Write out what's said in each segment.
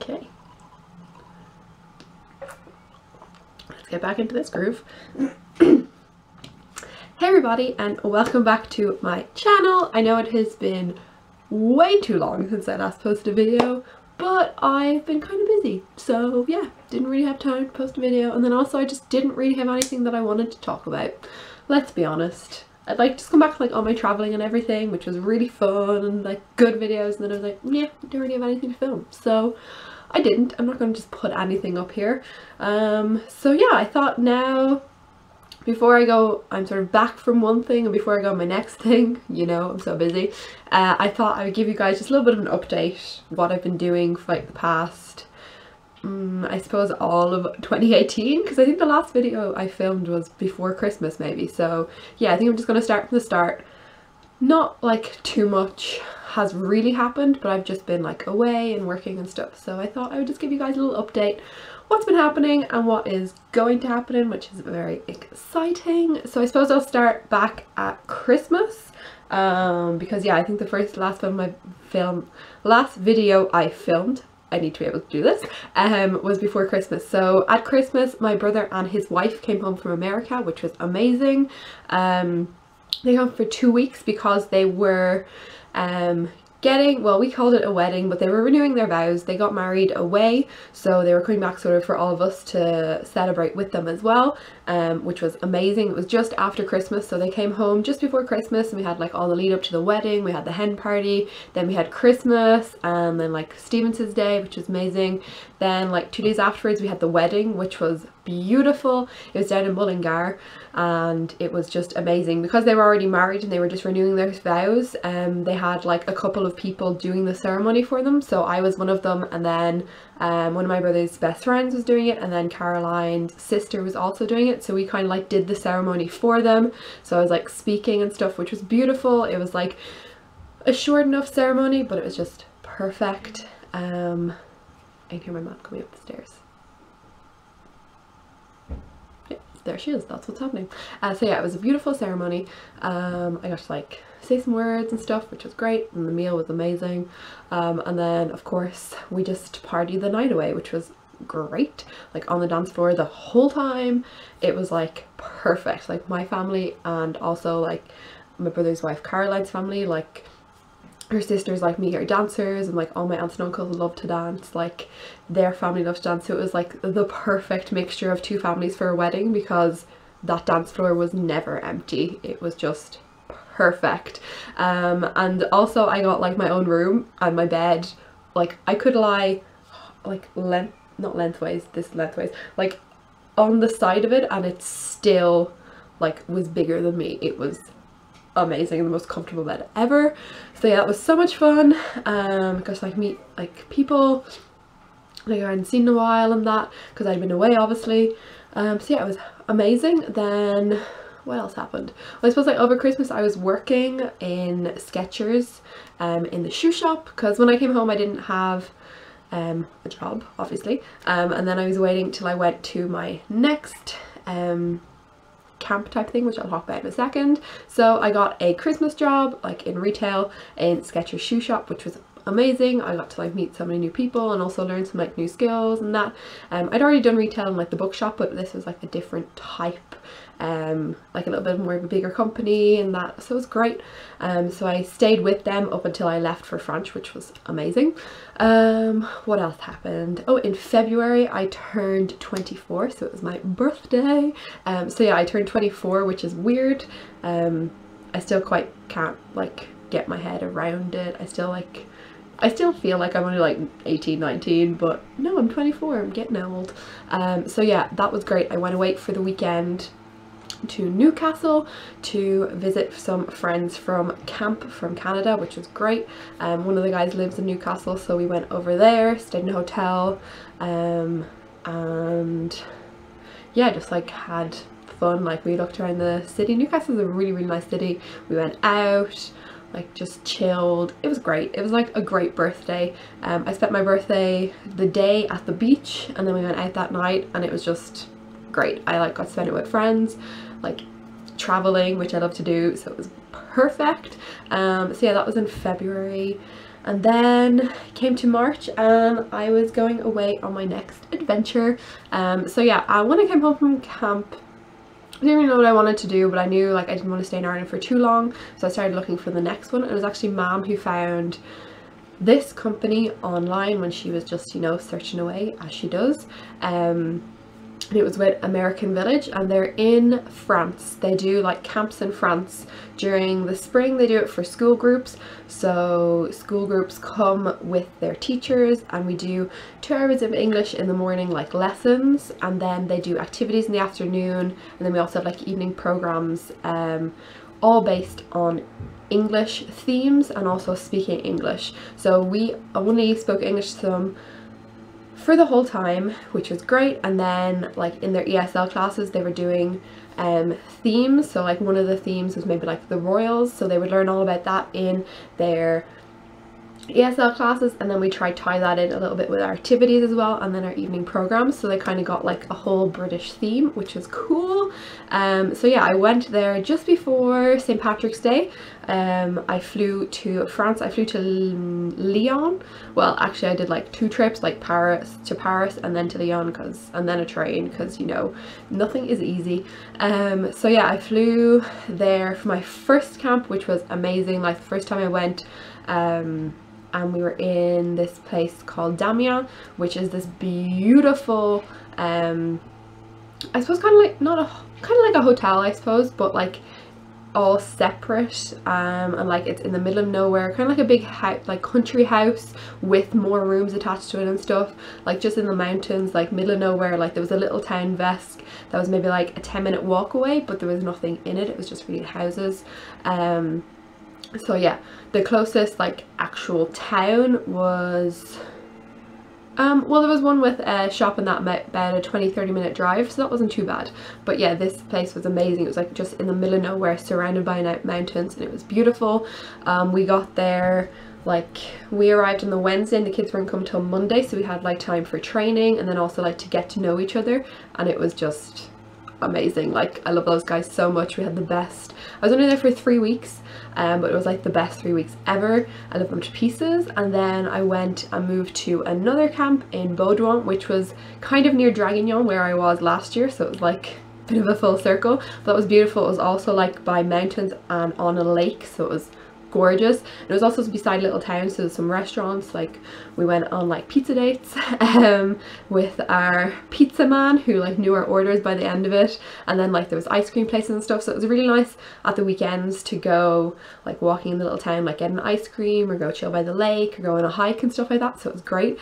Okay. Let's get back into this groove. Hey everybody, and welcome back to my channel. I know it has been way too long since I last posted a video, but I've been kind of busy, so yeah, didn't really have time to post a video, and then also I just didn't really have anything that I wanted to talk about. Let's be honest. I'd like to just come back to like all my traveling and everything, which was really fun and like good videos, and then I was like, yeah, I don't really have anything to film, so I didn't. I'm not going to just put anything up here. So yeah, I thought now, before I go, I'm sort of back from one thing, and before I go on my next thing, you know, I'm so busy, I thought I would give you guys just a little bit of an update, what I've been doing for like the past, I suppose all of 2018, because I think the last video I filmed was before Christmas maybe, so yeah, I think I'm just going to start from the start. Not like too much has really happened, but I've just been like away and working and stuff, so I thought I would just give you guys a little update what's been happening and what is going to happen, which is very exciting. So I suppose I'll start back at Christmas, because yeah, I think the last video I filmed, I need to be able to do this, was before Christmas. So at Christmas, my brother and his wife came home from America, which was amazing. They came for 2 weeks because they were well, we called it a wedding, but they were renewing their vows. They got married away, so they were coming back sort of for all of us to celebrate with them as well, which was amazing. It was just after Christmas, so they came home just before Christmas, and we had like all the lead up to the wedding. We had the hen party, then we had Christmas, and then like Stevenson's Day, which was amazing. Then like 2 days afterwards we had the wedding, which was beautiful. It was down in Mullingar, and it was just amazing because they were already married and they were just renewing their vows. They had like a couple of people doing the ceremony for them, so I was one of them, and then one of my brother's best friends was doing it, and then Caroline's sister was also doing it, so we kind of like did the ceremony for them. So I was like speaking and stuff, which was beautiful. It was like a short enough ceremony, but it was just perfect. I can hear my mom coming up the stairs. There she is, that's what's happening. So yeah, it was a beautiful ceremony. I got to like say some words and stuff, which was great, and the meal was amazing. And then of course we just partied the night away, which was great, like on the dance floor the whole time. It was like perfect, like my family and also like my brother's wife Caroline's family, like her sisters like me are dancers, and like all my aunts and uncles love to dance, like their family loves to dance, so it was like the perfect mixture of two families for a wedding, because that dance floor was never empty. It was just perfect. And also I got like my own room and my bed, like I could lie like not lengthways, this lengthways, like on the side of it, and it still like was bigger than me. It was amazing, the most comfortable bed ever. So yeah, that was so much fun. Got to like meet like people like I hadn't seen in a while and that, because I'd been away obviously. So yeah, it was amazing. Then what else happened? Well, I suppose like over Christmas I was working in Skechers in the shoe shop, because when I came home I didn't have a job obviously, and then I was waiting till I went to my next camp type thing, which I'll talk about in a second. So I got a Christmas job like in retail in Skechers shoe shop, which was amazing. I got to like meet so many new people and also learn some like new skills and that. I'd already done retail in like the bookshop, but this was like a different type, like a little bit more of a bigger company and that, so it was great. So I stayed with them up until I left for France, which was amazing. What else happened? Oh, in February I turned 24, so it was my birthday. So yeah, I turned 24, which is weird. I still quite can't like get my head around it. I still feel like I'm only like 18, 19, but no, I'm 24, I'm getting old. So yeah, that was great. I went away for the weekend to Newcastle to visit some friends from camp from Canada, which was great. One of the guys lives in Newcastle, so we went over there, stayed in a hotel, and yeah, just like had fun. Like we looked around the city. Newcastle is a really, really nice city. We went out, like just chilled. It was great. It was like a great birthday. I spent my birthday the day at the beach, and then we went out that night, and it was just great. I like got to spend it with friends, like traveling, which I love to do, so it was perfect. So yeah, that was in February. And then came to March and I was going away on my next adventure. So yeah, when I came home from camp, I didn't really know what I wanted to do, but I knew like I didn't want to stay in Ireland for too long, so I started looking for the next one. It was actually Mum who found this company online when she was just, you know, searching away as she does. And it was with American Village, and they're in France. They do like camps in France during the spring. They do it for school groups, so school groups come with their teachers and we do 2 hours of English in the morning, like lessons, and then they do activities in the afternoon, and then we also have like evening programs, all based on English themes and also speaking English. So we only spoke English to them for the whole time, which was great. And then like in their ESL classes they were doing themes, so like one of the themes was maybe like the royals, so they would learn all about that in their ESL classes, and then we tried to tie that in a little bit with our activities as well, and then our evening programs, so they kind of got like a whole British theme, which is cool. So yeah, I went there just before St. Patrick's Day. I flew to France. I flew to Lyon. Well, actually I did like 2 trips, like Paris and then to Lyon, and then a train, because you know, nothing is easy. So yeah, I flew there for my first camp, which was amazing. Like the first time I went, and we were in this place called Damiens, which is this beautiful, I suppose kind of like a hotel, I suppose, but like all separate, and like it's in the middle of nowhere, kind of like a big house, like country house with more rooms attached to it and stuff, like just in the mountains, like middle of nowhere. Like there was a little town Vesk that was maybe like a 10-minute walk away, but there was nothing in it. It was just really houses. So yeah, the closest like actual town was well, there was one with a shop and that, about a 20-30 minute drive, so that wasn't too bad. But yeah, this place was amazing. It was like just in the middle of nowhere, surrounded by mountains, and it was beautiful. We got there, like we arrived on the Wednesday and the kids weren't coming till Monday, so we had like time for training and then also like to get to know each other, and it was just amazing. Like I love those guys so much. We had the best. I was only there for 3 weeks, but it was like the best 3 weeks ever. I love them to pieces. And then I went and moved to another camp in Baudouin, which was kind of near Draguignan where I was last year, so it was like a bit of a full circle. But that was beautiful. It was also like by mountains and on a lake, so it was gorgeous. And it was also beside a little town, so there's some restaurants. Like we went on like pizza dates with our pizza man, who like knew our orders by the end of it, and then like there was ice cream places and stuff, so it was really nice at the weekends to go like walking in the little town, like get an ice cream or go chill by the lake or go on a hike and stuff like that, so it was great.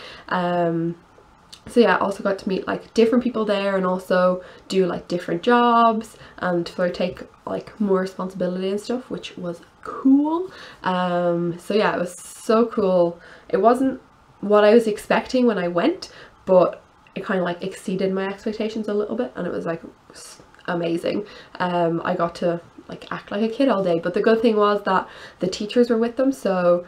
So yeah, I also got to meet like different people there and also do like different jobs and sort of take like more responsibility and stuff, which was cool. So yeah, it was so cool. It wasn't what I was expecting when I went, but it kind of like exceeded my expectations a little bit, and it was like amazing. I got to like act like a kid all day, but the good thing was that the teachers were with them, so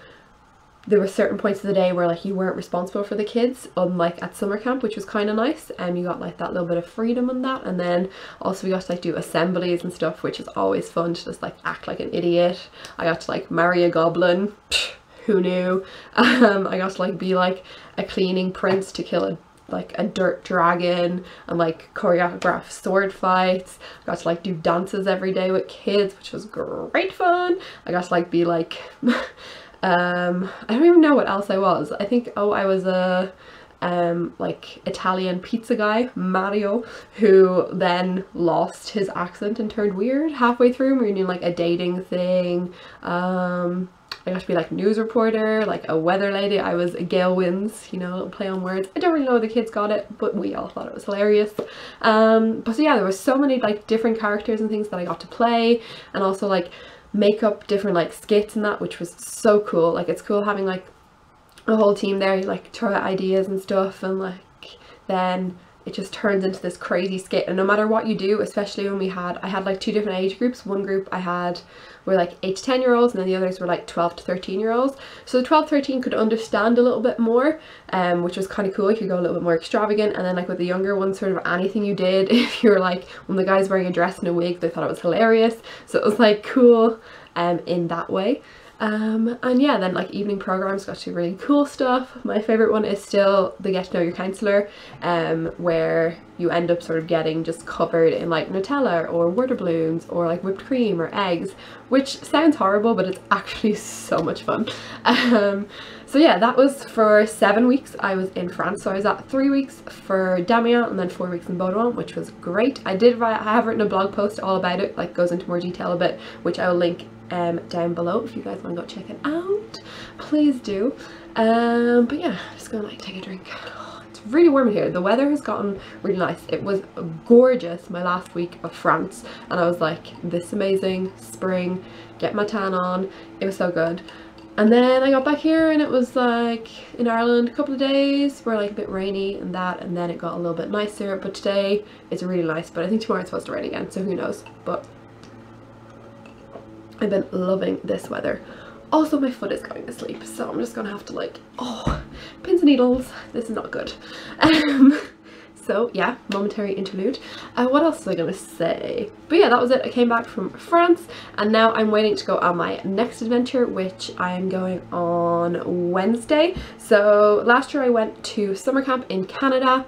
there were certain points of the day where like you weren't responsible for the kids, unlike at summer camp, which was kind of nice, and you got like that little bit of freedom in that. And then also we got to like do assemblies and stuff, which is always fun to just like act like an idiot. I got to like marry a goblin. Psh, who knew? I got to like be like a cleaning prince to kill a dirt dragon and like choreograph sword fights. I got to like do dances every day with kids, which was great fun. I got to like be like I don't even know what else I was. I think, I was a like Italian pizza guy, Mario, who then lost his accent and turned weird halfway through. We were doing like a dating thing. I got to be like news reporter, like a weather lady. I was a Gale Winds, you know, a little play on words. I don't really know if the kids got it, but we all thought it was hilarious. But so yeah, there were so many like different characters and things that I got to play, and also like make up different like skits and that, which was so cool. Like it's cool having like a whole team there. You like throw out ideas and stuff, and like then it just turns into this crazy skit. And no matter what you do, especially when I had like 2 different age groups. One group I had were like 8 to 10 year olds, and then the others were like 12 to 13 year olds. So the 12-13 could understand a little bit more, which was kind of cool. You could go a little bit more extravagant. And then like with the younger ones, sort of anything you did, if you're like, when the guy's wearing a dress and a wig, they thought it was hilarious. So it was like cool in that way. And yeah, then like evening programs got to do really cool stuff. My favorite one is still the Get to Know Your Counsellor, where you end up sort of getting just covered in like Nutella or water balloons or like whipped cream or eggs, which sounds horrible, but it's actually so much fun. So yeah, that was for 7 weeks. I was in France, so I was at 3 weeks for Damiens and then 4 weeks in Baudouin, which was great. I have written a blog post all about it, like goes into more detail a bit, which I will link down below if you guys want to go check it out. Please do. But yeah, I'm just gonna like take a drink. It's really warm in here. The weather has gotten really nice. It was gorgeous my last week of France, and I was like, this is amazing, spring, get my tan on. It was so good. And then I got back here and it was like in Ireland a couple of days were like a bit rainy and that, and then it got a little bit nicer, but today it's really nice. But I think tomorrow it's supposed to rain again, so who knows. But I've been loving this weather. Also, my foot is going to sleep, so I'm just gonna have to like, oh, pins and needles. This is not good. So yeah, momentary interlude. What else was I gonna say? But yeah, that was it. I came back from France and now I'm waiting to go on my next adventure, which I'm going on Wednesday. So last year I went to summer camp in Canada,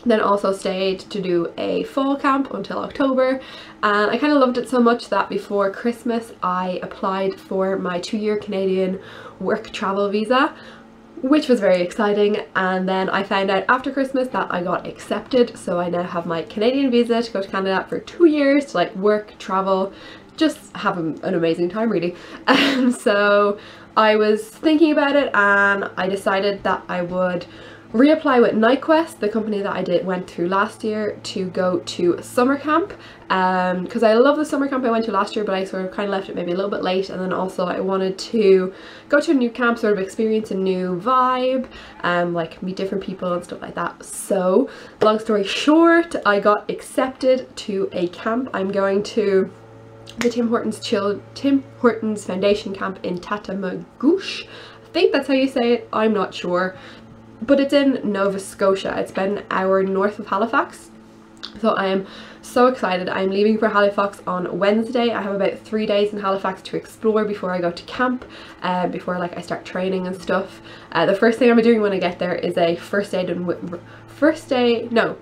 then also stayed to do a fall camp until October, and I kind of loved it so much that before Christmas I applied for my 2-year Canadian work travel visa, which was very exciting. And then I found out after Christmas that I got accepted, so I now have my Canadian visa to go to Canada for 2 years to like work, travel, just have an amazing time really. And so I was thinking about it and I decided that I would reapply with NightQuest, the company that I went through last year, to go to summer camp, because I love the summer camp I went to last year, but I sort of kind of left it maybe a little bit late, and then also I wanted to go to a new camp, sort of experience a new vibe, like meet different people and stuff like that. So long story short, I got accepted to a camp. I'm going to the Tim Hortons Foundation camp in Tatamagouche. I think that's how you say it, I'm not sure. But it's in Nova Scotia. It's about an hour north of Halifax. So I am so excited. I'm leaving for Halifax on Wednesday. I have about 3 days in Halifax to explore before I go to camp, before like I start training and stuff. The first thing I'm doing when I get there is a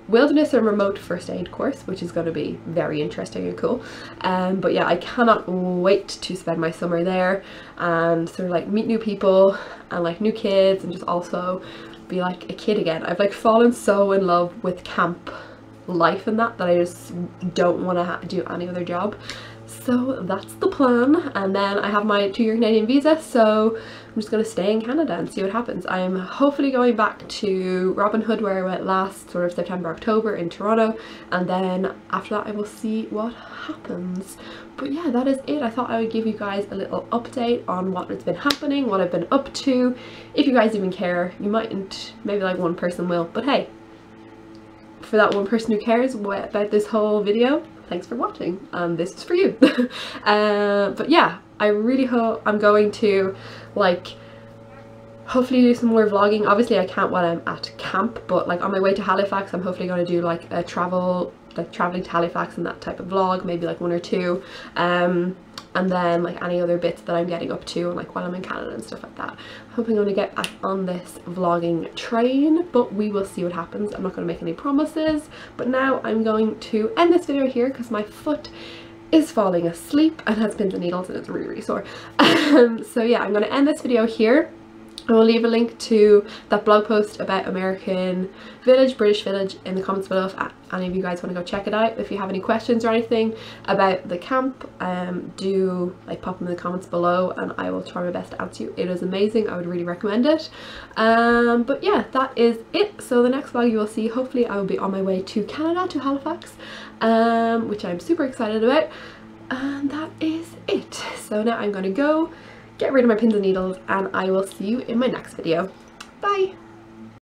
wilderness and remote first aid course, which is going to be very interesting and cool. But yeah, I cannot wait to spend my summer there and sort of like meet new people and like new kids, and just also be like a kid again. I've like fallen so in love with camp life and that I just don't want to do any other job. So that's the plan. And then I have my 2-year Canadian visa, so I'm just going to stay in Canada and see what happens. I'm hopefully going back to Robin Hood, where I went last sort of September, October in Toronto, and then after that I will see what happens. But yeah, that is it. I thought I would give you guys a little update on what has been happening, what I've been up to. If you guys even care, you mightn't, maybe like one person will, but hey, for that one person who cares about this whole video, thanks for watching, and this is for you. But yeah, I really hope I'm going to like hopefully do some more vlogging. Obviously I can't while I'm at camp, but like on my way to Halifax I'm hopefully going to do like a traveling to Halifax and that type of vlog, maybe like 1 or 2, and then like any other bits that I'm getting up to, and like while I'm in Canada and stuff like that. I'm hoping I'm going to get back on this vlogging train, but we will see what happens. I'm not going to make any promises, but now I'm going to end this video here because my foot is falling asleep and has pins and needles and it's really sore. So yeah, I'm going to end this video here. I will leave a link to that blog post about American Village, British Village, in the comments below if any of you guys want to go check it out. If you have any questions or anything about the camp, do like pop them in the comments below and I will try my best to answer you. It is amazing. I would really recommend it. But yeah, that is it. So the next vlog you will see, hopefully I will be on my way to Canada, to Halifax, which I'm super excited about. And that is it. So now I'm going to go get rid of my pins and needles, and I will see you in my next video. Bye!